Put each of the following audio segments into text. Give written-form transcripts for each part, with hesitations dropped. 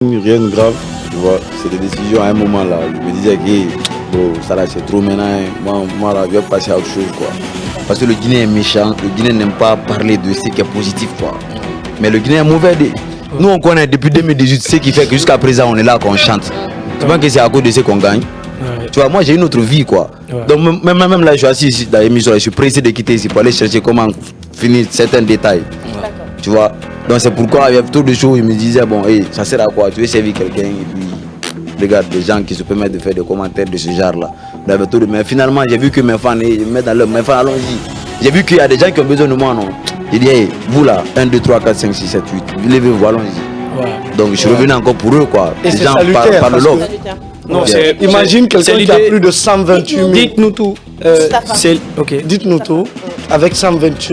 Rien de grave, tu vois, c'est des décisions à un moment là. Je me disais que bon, ça là c'est trop maintenant, moi là je vais passer à autre chose quoi. Parce que le Guinéen est méchant, le Guinéen n'aime pas parler de ce qui est positif quoi. Mais le Guinéen est mauvais. Nous on connaît depuis 2018 ce qui fait que jusqu'à présent on est là qu'on chante. Tu vois que c'est à cause de ce qu'on gagne. Tu vois, moi j'ai une autre vie quoi. Donc même là je suis assis ici dans l'émission, je suis pressé de quitter ici pour aller chercher comment finir certains détails. Tu vois. Donc c'est pourquoi il y a tout de choses, je me disais bon, hey, ça sert à quoi? Tu veux servir quelqu'un et puis regarde des gens qui se permettent de faire des commentaires de ce genre là. Mais finalement j'ai vu que mes fans, ils me mettent dans leur mes fans, allons-y. J'ai vu qu'il y a des gens qui ont besoin de moi, non. J'ai dit hey, vous là, 1, 2, 3, 4, 5, 6, 7, 8, levez-vous, allons-y. Donc je suis revenu encore pour eux quoi. Et les gens parlent de l'offre. Non, imagine quelqu'un qui a plus de 128 000. Dites-nous tout. Dites-nous tout. Avec 128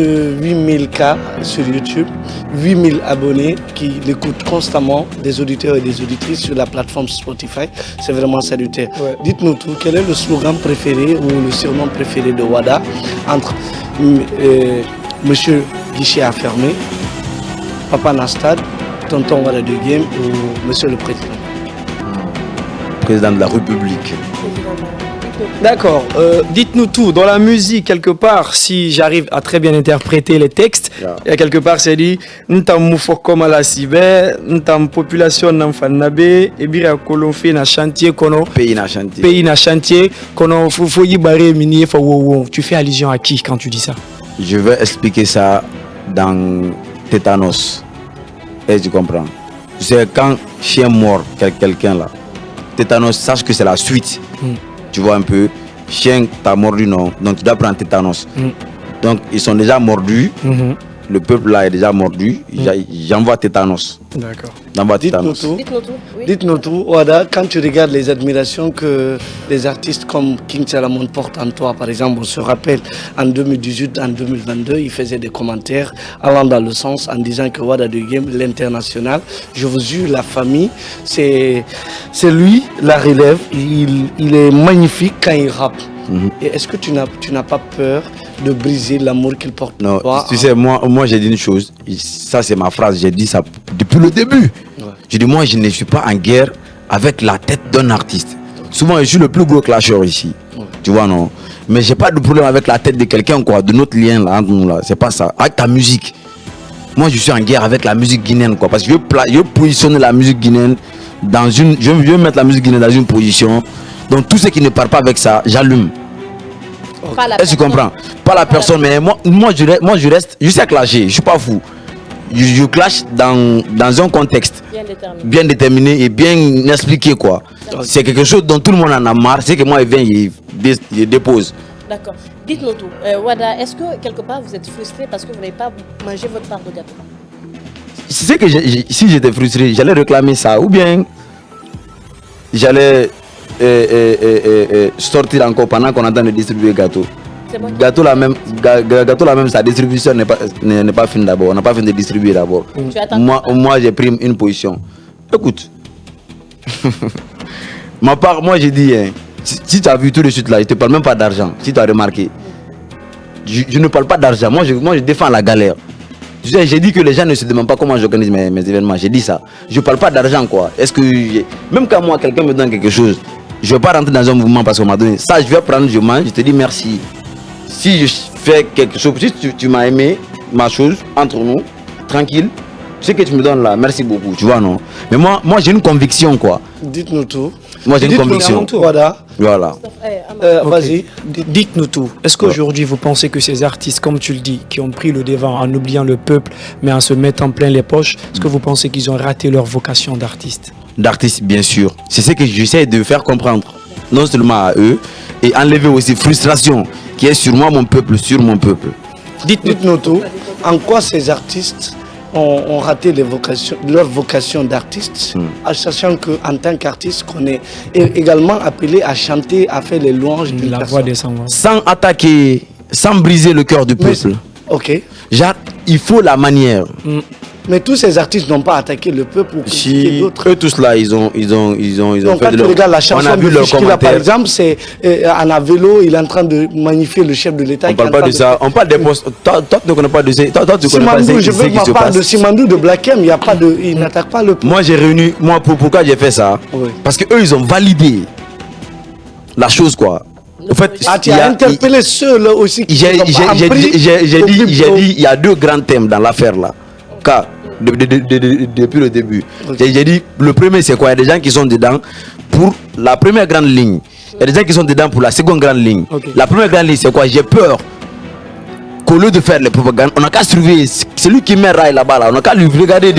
000 cas sur YouTube, 8 000 abonnés qui l'écoutent constamment, des auditeurs et des auditrices sur la plateforme Spotify, c'est vraiment salutaire. Dites-nous tout, quel est le slogan préféré ou le surnom préféré de Wada entre Monsieur Guichet a fermé, Papa Nastad, Tonton Wada de Game ou Monsieur le Président? Président de la République. D'accord, dites-nous tout. Dans la musique, quelque part, si j'arrive à très bien interpréter les textes, il y a quelque part, c'est dit Ntam moufoko malasibe, Ntam population n'enfanabe, et bien kolonfé na chantier kono. Pays na chantier. Pays na chantier kono foyi baré mini fa wo. Tu fais allusion à qui quand tu dis ça? Je vais expliquer ça dans Tétanos. Et tu comprends. C'est quand chien mord quelqu'un là. Tétanos, sache que c'est la suite. Tu vois un peu, chien t'a mordu, non, donc tu dois prendre tétanos. Donc ils sont déjà mordus, le peuple là est déjà mordu, j'envoie tétanos. D'accord. Dites-nous tout, Wada, quand tu regardes les admirations que les artistes comme King Salamon portent en toi, par exemple, on se rappelle en 2018, en 2022, il faisait des commentaires allant dans le sens en disant que Wada de Game, l'international, je vous jure, la famille, c'est lui, la relève, il est magnifique quand il rappe. Et est-ce que tu n'as pas peur de briser l'amour qu'il porte pour toi? Tu sais, moi j'ai dit une chose, ça c'est ma phrase, j'ai dit ça depuis le début. J'ai dit moi je ne suis pas en guerre avec la tête d'un artiste. Souvent je suis le plus gros clasheur ici, tu vois non. Mais j'ai pas de problème avec la tête de quelqu'un quoi, de notre lien là entre nous là, c'est pas ça. Avec ta musique, moi je suis en guerre avec la musique guinéenne quoi, parce que je veux positionner la musique guinéenne dans une, je veux mettre la musique guinéenne dans une position. Donc tout ce qui ne part pas avec ça, j'allume. Est-ce que tu comprends? Pas la personne, mais moi je reste, je sais clasher, je suis pas fou. Je clash dans un contexte bien déterminé et bien expliqué quoi. C'est quelque chose dont tout le monde en a marre, c'est que moi il vient, il dépose. D'accord. Dites-nous tout. Wada, est-ce que quelque part vous êtes frustré parce que vous n'avez pas mangé votre part de gâteau? C'est que si j'étais frustré, j'allais réclamer ça ou bien j'allais sortir encore pendant qu'on attend de distribuer le gâteau. Gâteau la même, sa distribution n'est pas finie d'abord. On n'a pas fini de distribuer d'abord. Moi j'ai pris une position. Écoute, ma part, moi j'ai dit, hein, si tu as vu tout de suite là, je te parle même pas d'argent. Si tu as remarqué, je ne parle pas d'argent. Moi je défends la galère. J'ai dit que les gens ne se demandent pas comment j'organise mes événements. J'ai dit ça. Je ne parle pas d'argent quoi. Est-ce que même quand moi quelqu'un me donne quelque chose, je ne vais pas rentrer dans un mouvement parce qu'on m'a donné. Ça je vais prendre, je mange, je te dis merci. Si je fais quelque chose, si tu m'as aimé ma chose entre nous, tranquille, ce que tu me donnes là, merci beaucoup, tu vois non. Mais moi j'ai une conviction quoi. Dites-nous tout. Moi j'ai une conviction. Voilà. Vas-y. Dites-nous tout. Est-ce qu'aujourd'hui vous pensez que ces artistes, comme tu le dis, qui ont pris le devant en oubliant le peuple, mais en se mettant plein les poches, est-ce que vous pensez qu'ils ont raté leur vocation d'artiste? D'artiste, bien sûr. C'est ce que j'essaie de faire comprendre, non seulement à eux, et enlever aussi frustration qui est sur moi, mon peuple, sur mon peuple. Dites-nous tout. En quoi ces artistes ont raté leur vocation d'artiste, en sachant qu'en tant qu'artiste, qu'on est également appelé à chanter, à faire les louanges d'une la voix des sans-voix. Sans attaquer, sans briser le cœur du peuple. Ok. Genre, il faut la manière. Mais tous ces artistes n'ont pas attaqué le peuple pour critiquer Si d'autres. eux tous là, ils ont Donc fait quand de tu leur... regardes la On chanson a de vu leurs Fichkila, par commentaires. exemple, c'est en vélo, il est en train de magnifier le chef de l'État. On parle pas de ça, on parle des postes. Toi, tu ne connais pas de ça. Toi, tu connais pas Simandou, je ce veux qui se qu'on parle de passe. Simandou, de Black M, il n'attaque pas le peuple. Moi, j'ai réuni. Pourquoi j'ai fait ça? Oui. Parce que eux, ils ont validé la chose, quoi. En fait, Ah, tu il y as a- interpellé ceux-là aussi qui j'ai sont dit, pas en prix. il y a deux grands thèmes dans l'affaire là. Car, depuis le début. J'ai dit, le premier c'est quoi? Il y a des gens qui sont dedans pour la première grande ligne. Il y a des gens qui sont dedans pour la seconde grande ligne. Ok. La première grande ligne c'est quoi? J'ai peur qu'au lieu de faire les propagandes, on n'a qu'à surveiller celui qui met rail là-bas là. On n'a qu'à lui regarder.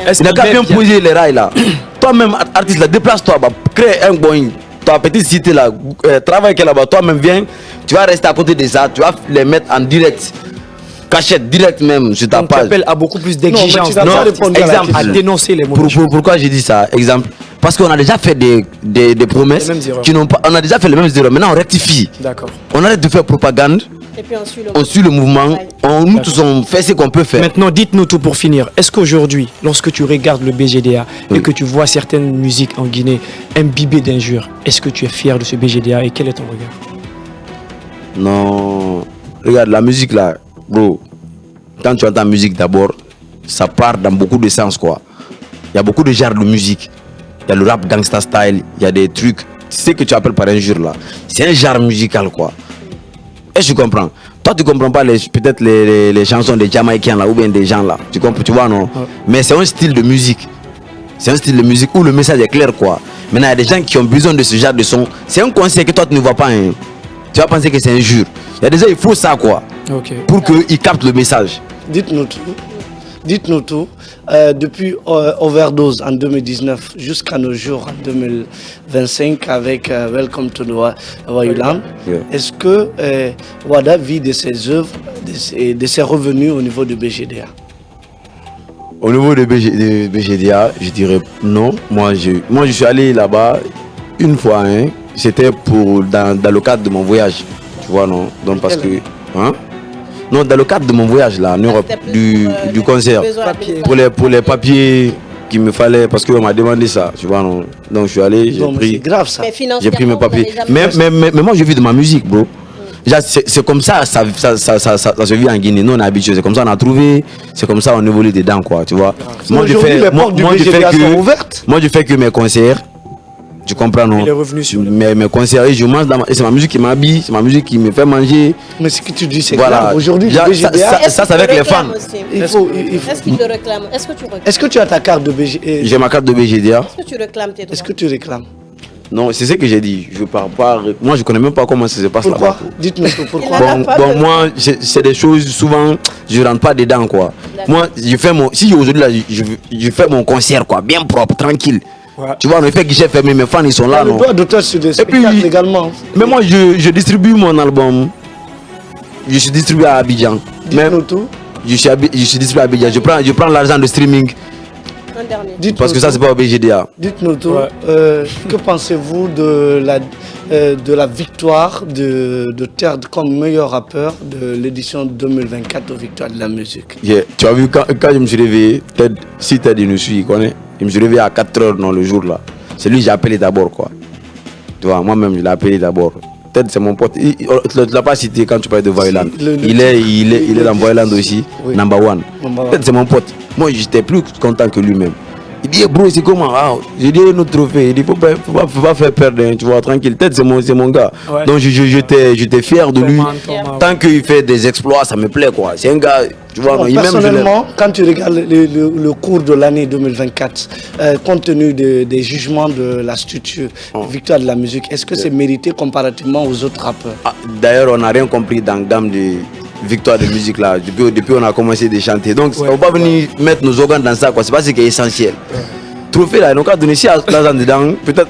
Est-ce On n'a qu'il qu'à met bien bien? poser les rails là. Toi-même, artiste là, déplace-toi, bah, crée un Boeing. Ta petite cité là, travaille là-bas, toi-même viens, tu vas rester à côté de ça, tu vas les mettre en direct, cachette, direct même sur ta Donc, tu page. appelles à beaucoup plus Non, mais d'exigence tu n'as pas répondu à la exemple, à question. dénoncer les mauvais choix. Pourquoi j'ai dit ça? Exemple, parce qu'on a déjà fait des promesses Les mêmes erreurs. qui n'ont pas, on a déjà fait les mêmes erreurs, maintenant on rectifie. D'accord. On arrête de faire propagande, Et puis ensuite, on suit le mouvement, nous tous on fait ce qu'on peut faire. Maintenant, dites-nous tout pour finir. Est-ce qu'aujourd'hui, lorsque tu regardes le BGDA et Oui. que tu vois certaines musiques en Guinée imbibées d'injures, est-ce que tu es fier de ce BGDA et quel est ton regard? Non, regarde la musique là, bro. Quand tu entends musique d'abord, ça part dans beaucoup de sens quoi. Il y a beaucoup de genres de musique. Il y a le rap gangsta style, il y a des trucs. Ce que tu appelles par injure là, c'est un genre musical quoi. Est-ce que tu comprends? Toi tu comprends pas peut-être les chansons des Jamaïcains là ou bien des gens là. Tu comprends, tu vois non? Mais c'est un style de musique. C'est un style de musique où le message est clair quoi. Maintenant il y a des gens qui ont besoin de ce genre de son. C'est un conseil que toi tu ne vois pas. Hein. Tu vas penser que c'est injure. Il y a des gens, il faut ça quoi. Ok. Pour qu'ils captent le message. Dites-nous tout. Dites-nous tout. Depuis Overdose en 2019 jusqu'à nos jours en 2025 avec Welcome to the Wayland, Yeah. est-ce que Wada vit de ses œuvres, de ses revenus au niveau du BGDA? Au niveau de BGDA, je dirais non. Moi, je suis allé là-bas une fois. Hein. C'était dans le cadre de mon voyage. Tu vois, non? Donc, parce que. Hein? Non, dans le cadre de mon voyage là, en Europe, C'était plus pour, du concert. papiers. Pour les papiers qu'il me fallait, parce qu'on m'a demandé ça. Tu vois, non? Donc, je suis allé, j'ai Non, mais pris. c'est grave ça. Mais J'ai pris mes financièrement, papiers. vous n'avez jamais- Mais moi, je vis de ma musique, bro. Déjà, c'est comme ça ça se vit en Guinée. Nous, on est habitués. C'est comme ça on a trouvé. C'est comme ça on évolue dedans, quoi. Tu vois. Aujourd'hui, les portes du BGDA sont ouvertes. Moi, je fais que mes concerts. Tu comprends, non? Il est revenu sur le- mes concerts, et je mange et c'est ma musique qui m'habille. C'est ma musique qui me fait manger. Mais ce que tu dis, c'est Voilà. grave. Aujourd'hui, le Déjà, BGDA, Est-ce ça, qu'il c'est avec te les réclame fans. aussi? il faut. Est-ce qu'il te réclame? Est-ce que tu réclames? Est-ce que tu as ta carte de BGDA? J'ai ma carte de BGDA. Est-ce que tu réclames tes droits? Est-ce que tu réclames? Non, c'est ce que j'ai dit. Je pars pas. Moi, je connais même pas comment ça se passe Pourquoi? là-bas. Dites-nous tout, pourquoi? Il a- Bon, pas bon, de- moi, c'est des choses souvent, je rentre pas dedans quoi. D'accord. Moi, je fais si aujourd'hui là, je fais mon concert quoi, bien propre, tranquille. Ouais. Tu vois, on fait guichet fermé, mes fans ils sont Il y là a le non. droit d'auteur sur des puis- spectacles également. Mais moi, je distribue mon album. Je suis distribué à Abidjan. Dites-nous Même, tout. je suis distribué à Abidjan. Je prends l'argent de streaming Un dernier. Dites-nous parce que ça tout. c'est pas au BGDA. Dites-nous tout. Ouais. Que pensez-vous de la victoire de Terre comme meilleur rappeur de l'édition 2024 aux Victoires de la musique? Yeah. Tu as vu quand je me suis réveillé, si Ted il nous suit, il connaît. Je me suis réveillé à 4h dans le jour là. C'est lui que j'ai appelé d'abord quoi. Tu vois, moi-même je l'ai appelé d'abord. Ted c'est mon pote. Tu ne l'as pas cité quand tu parlais de Voyland. Il est dans Voyland aussi, Oui. number one. Number one. Ted c'est mon pote. Moi j'étais plus content que lui-même. Il dit bro c'est comment? Ah, j'ai dit notre trophée. Il dit faut pas faire perdre, hein, tu vois, tranquille. Ted c'est mon gars. Ouais. Donc j'étais fier de lui. Thomas. Tant qu'il fait des exploits, ça me plaît quoi. C'est un gars, tu vois, Bon, non, il m'aime, je l'aime. personnellement, quand tu regardes le cours de l'année 2024, compte tenu des jugements de la structure Victoire de la musique, est-ce que c'est mérité comparativement aux autres rappeurs? Ah, d'ailleurs, on n'a rien compris dans la gamme de victoire de musique là. Depuis on a commencé de chanter. Donc, Ouais. on va pas venir mettre nos organes dans ça quoi. C'est pas ce qui est essentiel. Trophée là, donc à donner si à l'argent dedans, peut-être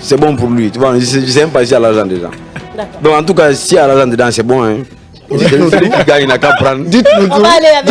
c'est bon pour lui. Tu vois, je sais même pas si à l'argent dedans. D'accord. Donc en tout cas, si à l'argent dedans, c'est bon. Hein. Celui qui gagne, il n'a qu'à prendre. Dites-nous On tout. va aller avec